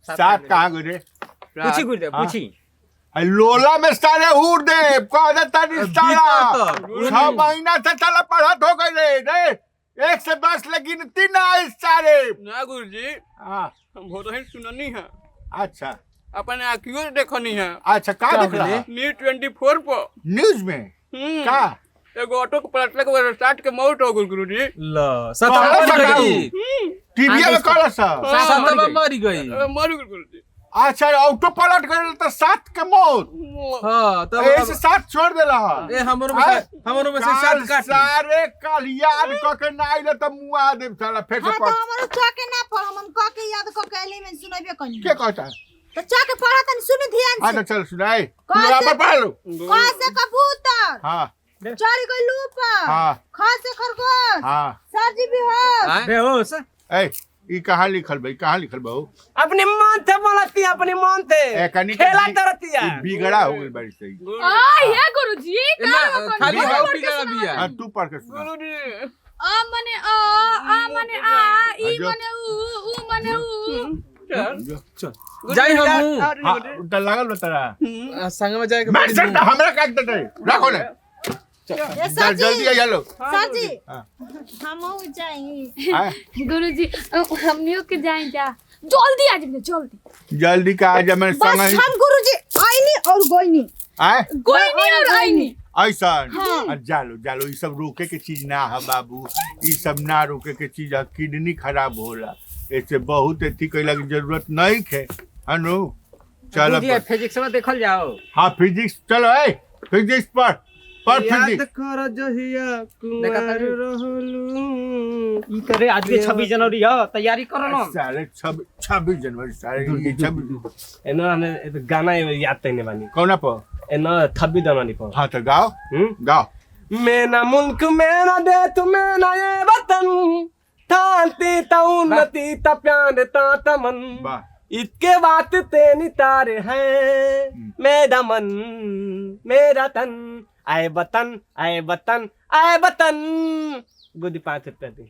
सात कहाँ गए रे? पूछी गुरुदेव हाँ? पूछी। लोला में सारे हूर दे कह तारी साला तो। 6 महीना से साला पढ़त हो गए रे 1 से 10 लगी तीन आई सारे ना गुरुजी हाँ हम बहुत ही सुननी है अच्छा अपने आँखियों से देखनी है अच्छा का देख रहा न्यूज 24 पर न्यूज में का एगो ऑटो के पलटले के स्टार्ट के मौत हो गई गुरुजी ल सतवा मर गई। टीवी में कहला सा सतवा मर गई। मर गई गुरुजी अच्छा ऑटो पलट गए तो 7 के मौत हां तब ऐसे 7 छोड़ देला ए हमरो में से 7 काट सारे कल याद क के ना आइले त मुआ देब साला फेर से हाँ तो पढ़ हमारे चौके ना पढ़ हम कह के याद कह के एलिमेंट सुनाबे कनी के कहता तो चौके पढ़ा तनी सुनी ध्यान हां से तो चल सुनाई कौन यहाँ से- पर पढ़ लो क से कबूतर हां चढ़ गई ऊपर हाँ। ख से खरगोश हां सरजी बेहोश बेहोश। ए ई कहां लिखल भाई कहां लिखल बहु अपने मन थे बोलती अपने मन थे ए कनी खेला तरतिया। बिगड़ा हो गई बड़ी सही ये गुरुजी खाली हाउ बिगड़ा बिया। हां तू पढ़ के सुना गुरुजी आ मने आ मने आ ई जो। मने ऊ मने ऊ जाई हम हां उल्टा लागल बतारा संग में जाए मैं सर हमरा काट दे रखो ले ए जल्दी आ लो सरजी हाँ। हम जाई आए, गुरुजी हमनियो के जाए जा जल्दी आ जाइए जल्दी जल्दी का आज मैं बस संग हम गुरुजी आईनी और गोईनी आए कोई नहीं और आईनी ऐसा जालो ये सब रोके के चीज ना है बाबू ये सब ना रोके के चीज है किडनी खराब होला ऐसे बहुत एथी कैला की जरूरत नहीं है अनु चलो गुरुजी फिजिक्स में देखल जाओ। हाँ फिजिक्स चलो ए फिजिक्स पढ़ याद फिजिक्स कर जहिया कुमार रहलू ई करे आज के 26 जनवरी है तैयारी करो ना। सारे 26 जनवरी सारे ये 26 एना ने गाना याद तैने बानी कौन पर एना 26 जनवरी पर हाँ तो गाओ गाओ मेरा मुल्क मेरा देश मेरा ये वतन थांती तउन्नति ता प्यार ता तमन वाह इसके बात तेनी तारे हैं मेरा मन मेरा तन आए वतन आए वतन आए वतन गुदी 5 रुपया दी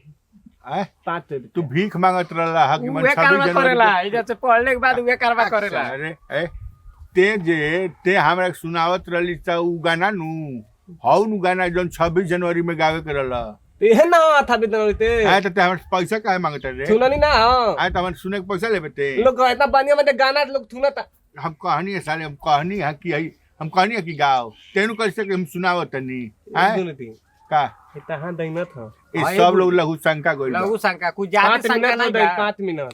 आए 5 रुपया तू भीख मांगत रहला हा कि मन उहे 26 करवा जनवरी करेला के- इधर से पढ़ले के बाद उहे करवा करेला। अरे ए ते हमरा के सुनावत रहली त उ गाना नु हौ नु गाना जोन 26 जनवरी में गावे के रहला ये ना था जनवरी ते आए त हमर पैसा काहे मांगत रे सुननी ना हाँ आए त हमर सुने के पैसा लेबे ते लोग इतना बढ़िया में गाना लोग सुना था हम कहानी है साले हम कहानी है कि है हम कहानी है कि गाओ तेनु कैसे कि हम सुनावत नहीं आए सुनी थी का इतना दैना था ये सब लोग लघु शंका गइल बा। लघु शंका कुछ ज्यादा 5 शंका मिनट नहीं दे बा। 5 मिनट